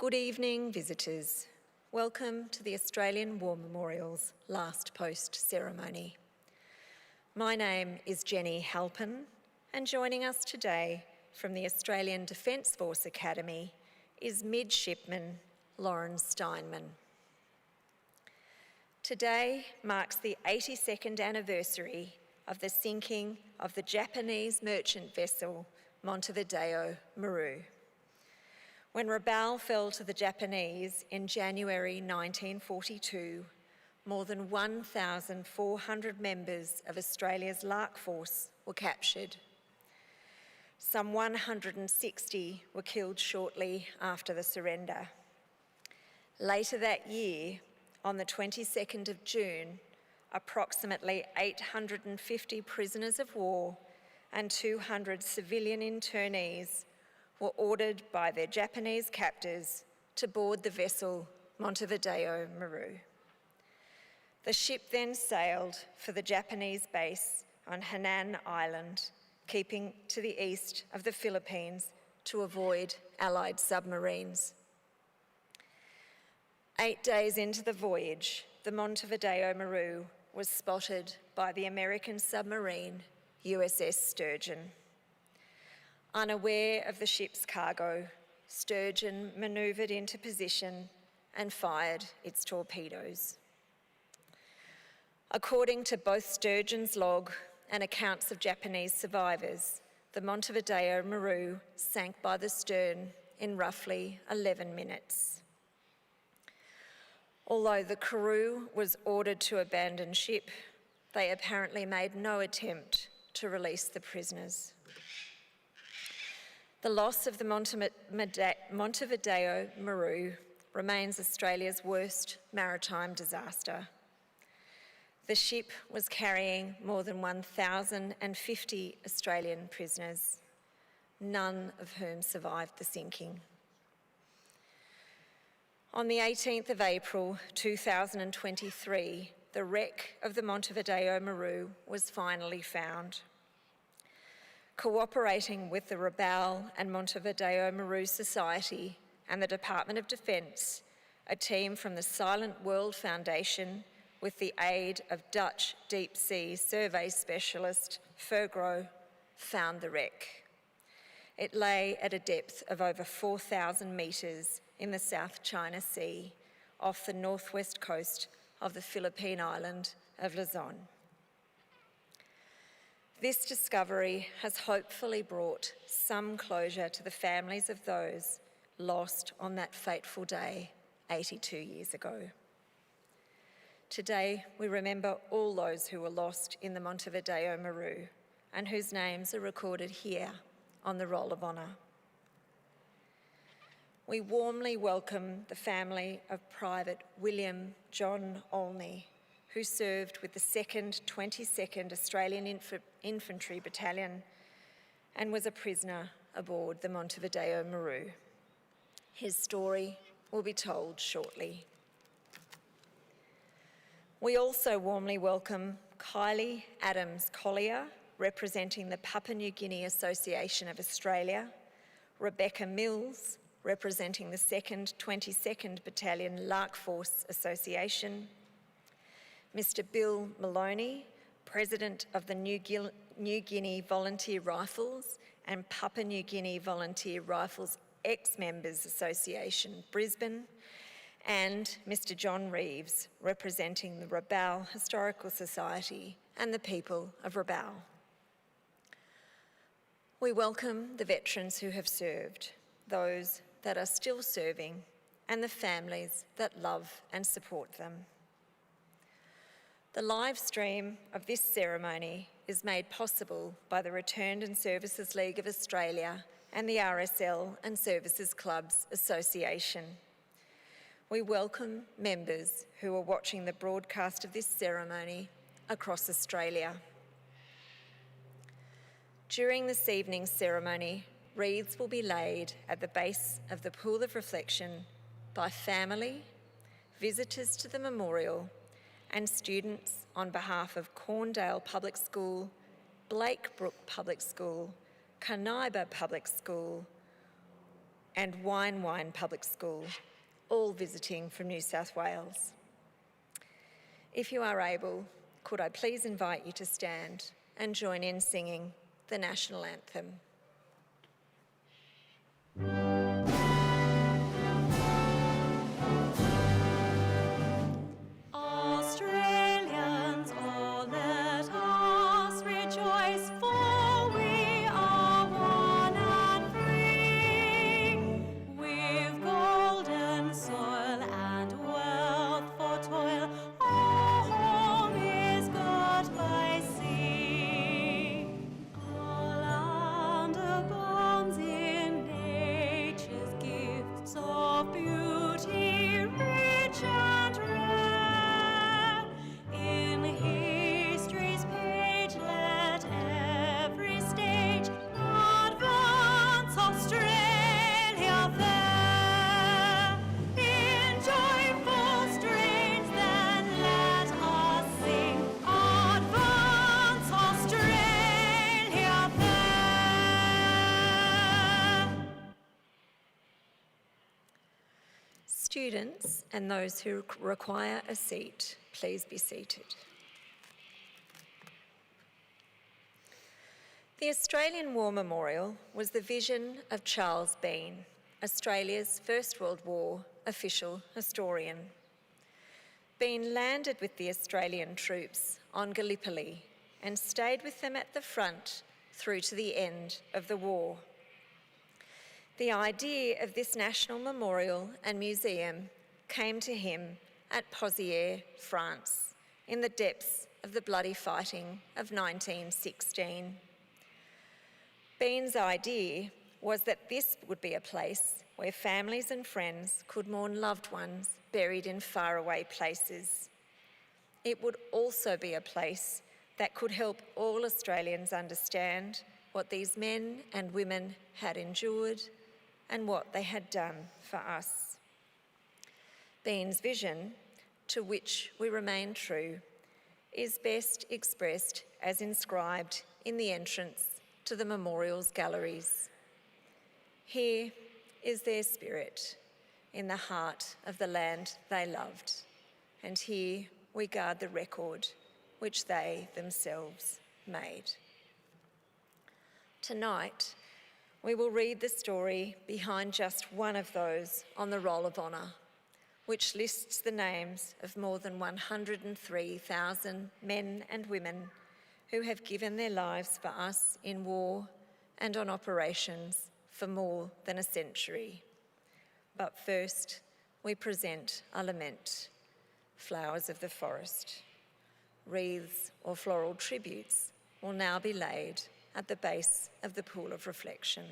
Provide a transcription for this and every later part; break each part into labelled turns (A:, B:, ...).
A: Good evening, visitors. Welcome to the Australian War Memorial's last post ceremony. My name is Jenny Halpin, and joining us today from the Australian Defence Force Academy is Midshipman Lauren Steinman. Today marks the 82nd anniversary of the sinking of the Japanese merchant vessel Montevideo Maru. When Rabaul fell to the Japanese in January 1942, more than 1,400 members of Australia's Lark Force were captured. Some 160 were killed shortly after the surrender. Later that year, on the 22nd of June, approximately 850 prisoners of war and 200 civilian internees were ordered by their Japanese captors to board the vessel Montevideo Maru. The ship then sailed for the Japanese base on Hainan Island, keeping to the east of the Philippines to avoid Allied submarines. 8 days into the voyage, the Montevideo Maru was spotted by the American submarine USS Sturgeon. Unaware of the ship's cargo, Sturgeon manoeuvred into position and fired its torpedoes. According to both Sturgeon's log and accounts of Japanese survivors, the Montevideo Maru sank by the stern in roughly 11 minutes. Although the crew was ordered to abandon ship, they apparently made no attempt to release the prisoners. The loss of the Montevideo Maru remains Australia's worst maritime disaster. The ship was carrying more than 1,050 Australian prisoners, none of whom survived the sinking. On the 18th of April 2023, the wreck of the Montevideo Maru was finally found. Cooperating with the Rabaul and Montevideo Maru Society and the Department of Defence, a team from the Silent World Foundation, with the aid of Dutch deep sea survey specialist Fergro, found the wreck. It lay at a depth of over 4,000 metres in the South China Sea, off the northwest coast of the Philippine island of Luzon. This discovery has hopefully brought some closure to the families of those lost on that fateful day 82 years ago. Today, we remember all those who were lost in the Montevideo Maru and whose names are recorded here on the Roll of Honour. We warmly welcome the family of Private William John Olney, who served with the 2nd 22nd Australian Infantry Battalion and was a prisoner aboard the Montevideo Maru. His story will be told shortly. We also warmly welcome Kylie Adams Collier, representing the Papua New Guinea Association of Australia, Rebecca Mills, representing the 2nd 22nd Battalion Lark Force Association, Mr. Bill Maloney, President of the New Guinea Volunteer Rifles and Papua New Guinea Volunteer Rifles Ex-Members Association, Brisbane, and Mr. John Reeves, representing the Rabaul Historical Society and the people of Rabaul. We welcome the veterans who have served, those that are still serving, and the families that love and support them. The live stream of this ceremony is made possible by the Returned and Services League of Australia and the RSL and Services Clubs Association. We welcome members who are watching the broadcast of this ceremony across Australia. During this evening's ceremony, wreaths will be laid at the base of the Pool of Reflection by family, visitors to the memorial, and students on behalf of Corndale Public School, Blakebrook Public School, Canberra Public School, and Wine Public School, all visiting from New South Wales. If you are able, could I please invite you to stand and join in singing the national anthem.
B: Australians, all let us rejoice, for we are one and free. With golden soil and wealth for toil, our home is girt by sea. Our land abounds in nature's gifts of beauty, rich and rare. In history's page, let every stage advance Australia fair. In joyful strains, then let us sing, advance Australia fair.
A: Students and those who require a seat, please be seated. The Australian War Memorial was the vision of Charles Bean, Australia's First World War official historian. Bean landed with the Australian troops on Gallipoli and stayed with them at the front through to the end of the war. The idea of this national memorial and museum came to him at Pozières, France, in the depths of the bloody fighting of 1916. Bean's idea was that this would be a place where families and friends could mourn loved ones buried in faraway places. It would also be a place that could help all Australians understand what these men and women had endured and what they had done for us. Bean's vision, to which we remain true, is best expressed as inscribed in the entrance to the memorial's galleries. Here is their spirit in the heart of the land they loved, and here we guard the record which they themselves made. Tonight, we will read the story behind just one of those on the Roll of Honour, which lists the names of more than 103,000 men and women who have given their lives for us in war and on operations for more than a century. But first, we present a lament, Flowers of the Forest. Wreaths or floral tributes will now be laid at the base of the pool of reflection.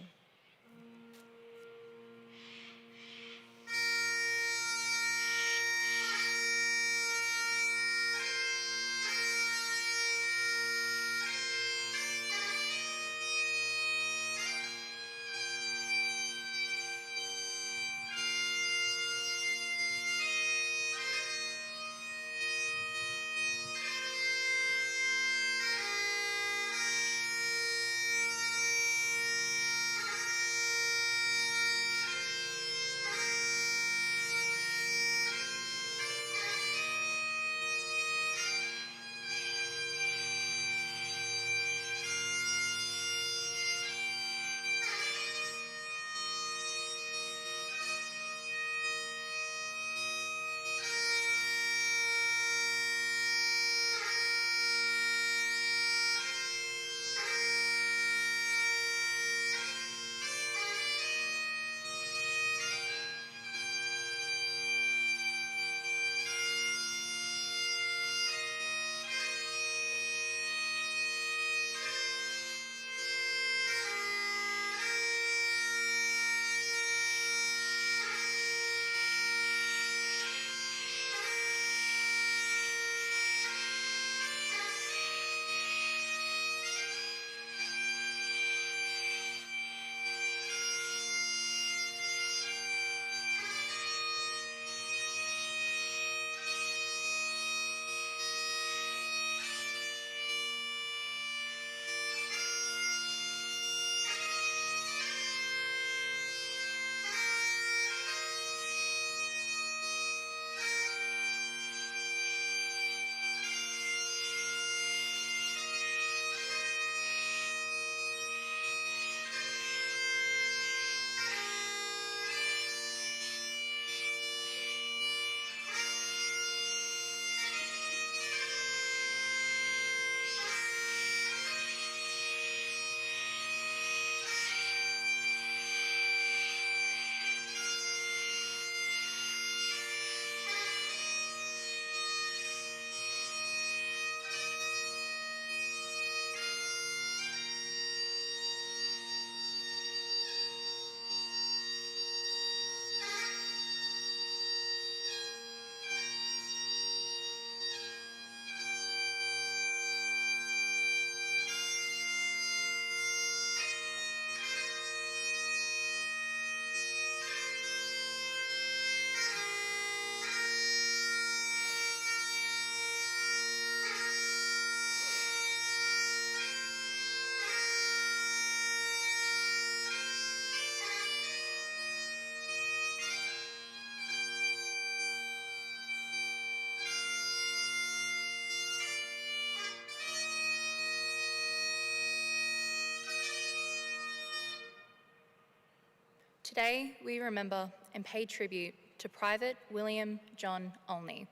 C: Today, we remember and pay tribute to Private William John Olney.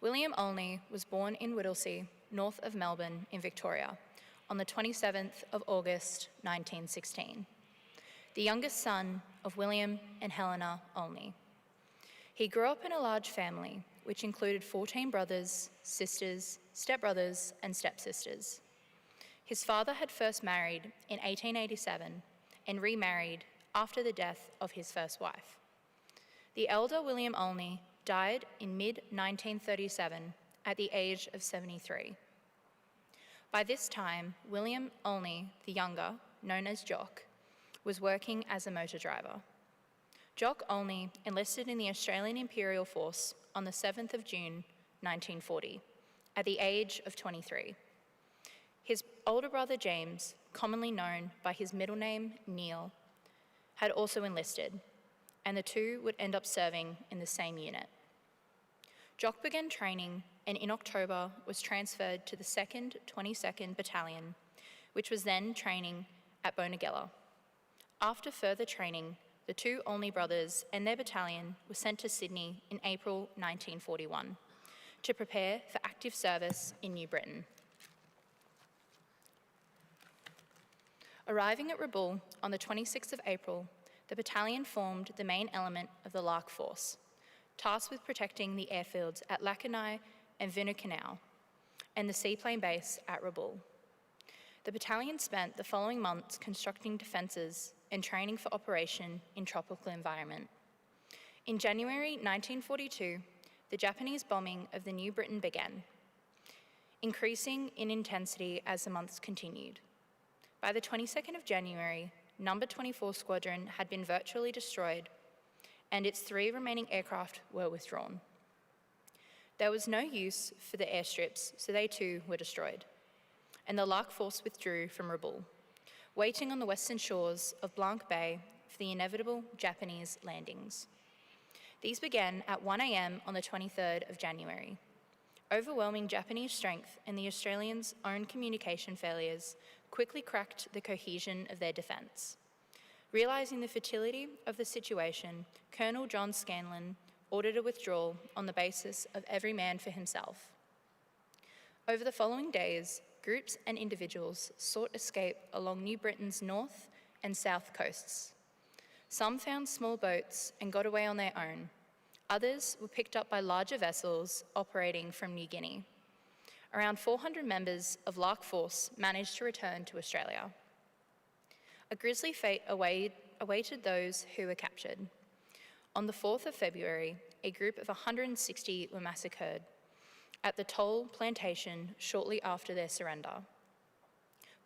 C: William Olney was born in Whittlesea, north of Melbourne in Victoria, on the 27th of August 1916, the youngest son of William and Helena Olney. He grew up in a large family, which included 14 brothers, sisters, stepbrothers, and stepsisters. His father had first married in 1887 and remarried after the death of his first wife. The elder William Olney died in mid-1937 at the age of 73. By this time, William Olney, the younger, known as Jock, was working as a motor driver. Jock Olney enlisted in the Australian Imperial Force on the 7th of June, 1940, at the age of 23. His older brother James, commonly known by his middle name Neil, had also enlisted, and the two would end up serving in the same unit. Jock began training and in October was transferred to the 2nd 22nd Battalion, which was then training at Bonegella. After further training, the two Olney brothers and their battalion were sent to Sydney in April 1941 to prepare for active service in New Britain. Arriving at Rabaul on the 26th of April, the battalion formed the main element of the Lark Force, tasked with protecting the airfields at Lacanau and Vinnucanal, and the seaplane base at Rabaul. The battalion spent the following months constructing defences and training for operation in tropical environment. In January 1942, the Japanese bombing of the New Britain began, increasing in intensity as the months continued. By the 22nd of January, No. 24 Squadron had been virtually destroyed, and its 3 remaining aircraft were withdrawn. There was no use for the airstrips, so they too were destroyed, and the Lark Force withdrew from Rabaul, waiting on the western shores of Blanc Bay for the inevitable Japanese landings. These began at 1 a.m. on the 23rd of January. Overwhelming Japanese strength and the Australians' own communication failures quickly cracked the cohesion of their defence. Realising the futility of the situation, Colonel John Scanlon ordered a withdrawal on the basis of every man for himself. Over the following days, groups and individuals sought escape along New Britain's north and south coasts. Some found small boats and got away on their own. Others were picked up by larger vessels operating from New Guinea. Around 400 members of Lark Force managed to return to Australia. A grisly fate awaited those who were captured. On the 4th of February, a group of 160 were massacred at the Toll plantation shortly after their surrender.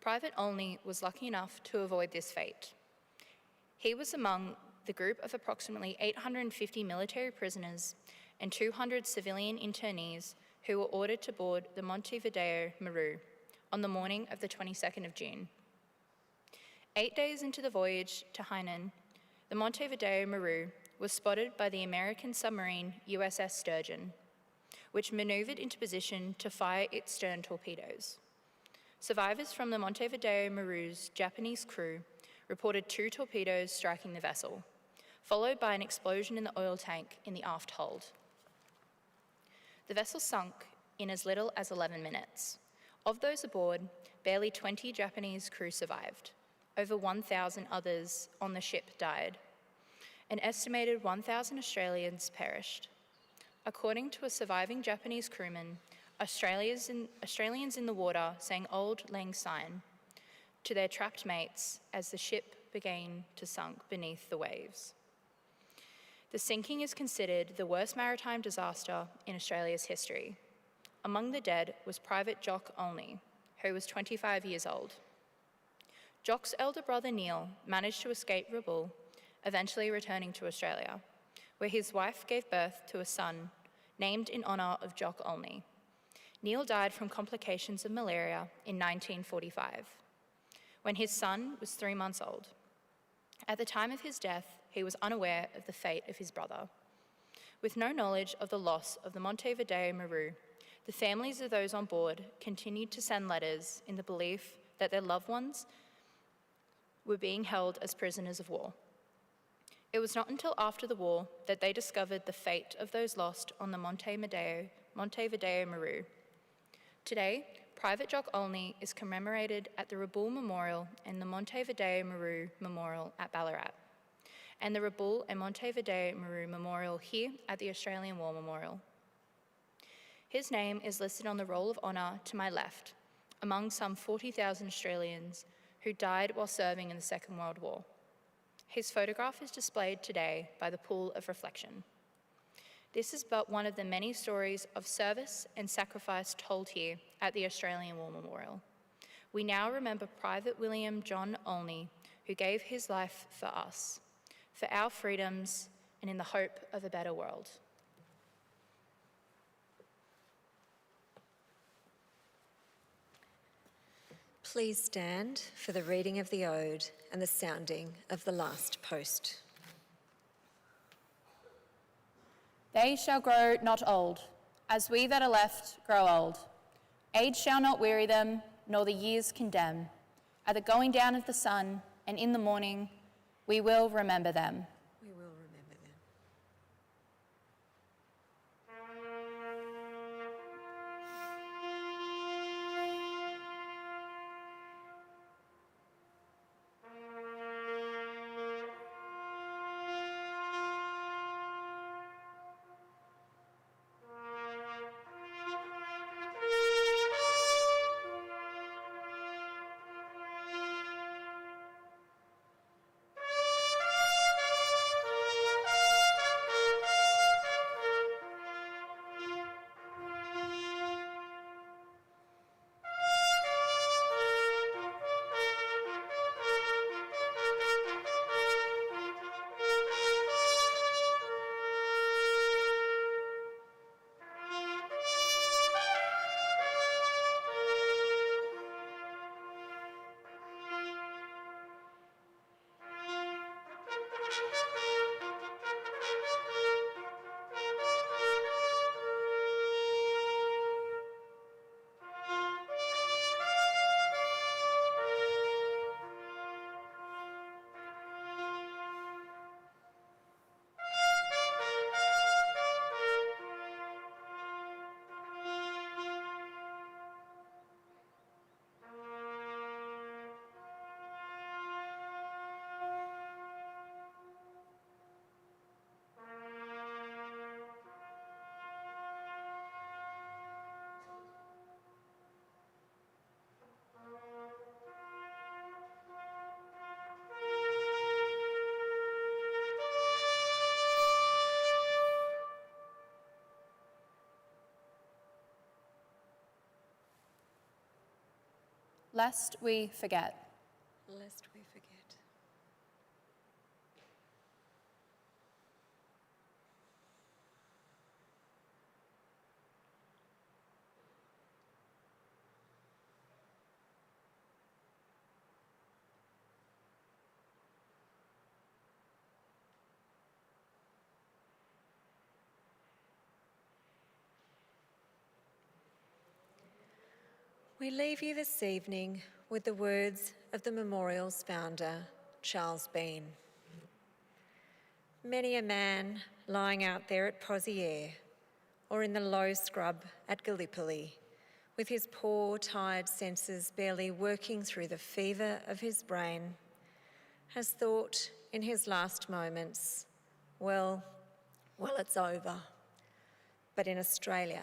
C: Private Olney was lucky enough to avoid this fate. He was among the group of approximately 850 military prisoners and 200 civilian internees who were ordered to board the Montevideo Maru on the morning of the 22nd of June. 8 days into the voyage to Hainan, the Montevideo Maru was spotted by the American submarine USS Sturgeon, which manoeuvred into position to fire its stern torpedoes. Survivors from the Montevideo Maru's Japanese crew reported 2 torpedoes striking the vessel, followed by an explosion in the oil tank in the aft hold. The vessel sunk in as little as 11 minutes. Of those aboard, barely 20 Japanese crew survived. Over 1,000 others on the ship died. An estimated 1,000 Australians perished. According to a surviving Japanese crewman, Australians in the water sang Auld Lang Syne to their trapped mates as the ship began to sink beneath the waves. The sinking is considered the worst maritime disaster in Australia's history. Among the dead was Private Jock Olney, who was 25 years old. Jock's elder brother Neil managed to escape Rabaul, eventually returning to Australia, where his wife gave birth to a son named in honour of Jock Olney. Neil died from complications of malaria in 1945, when his son was 3 months old. At the time of his death, he was unaware of the fate of his brother. With no knowledge of the loss of the Montevideo Maru, the families of those on board continued to send letters in the belief that their loved ones were being held as prisoners of war. It was not until after the war that they discovered the fate of those lost on the Montevideo Maru. Today, Private Jock Olney is commemorated at the Rabaul Memorial and the Montevideo Maru Memorial at Ballarat, and the Rabaul and Montevideo Maru Memorial here at the Australian War Memorial. His name is listed on the Roll of Honour to my left, among some 40,000 Australians who died while serving in the Second World War. His photograph is displayed today by the Pool of Reflection. This is but one of the many stories of service and sacrifice told here at the Australian War Memorial. We now remember Private William John Olney, who gave his life for us, for our freedoms, and in the hope of a better world.
A: Please stand for the reading of the Ode and the sounding of the last post.
D: They shall grow not old, as we that are left grow old. Age shall not weary them, nor the years condemn. At the going down of the sun, and in the morning, we will remember them.
A: We will remember them.
D: Lest we forget.
A: Lest we forget. We leave you this evening with the words of the memorial's founder, Charles Bean. Many a man lying out there at Pozières or in the low scrub at Gallipoli, with his poor, tired senses barely working through the fever of his brain, has thought in his last moments, well, it's over. But in Australia,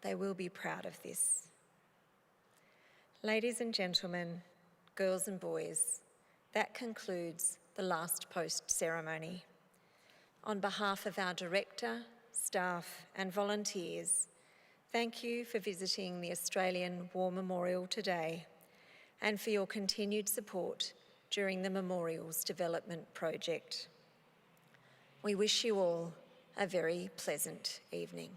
A: they will be proud of this. Ladies and gentlemen, girls and boys, that concludes the last post ceremony. On behalf of our director, staff and volunteers, thank you for visiting the Australian War Memorial today and for your continued support during the memorial's development project. We wish you all a very pleasant evening.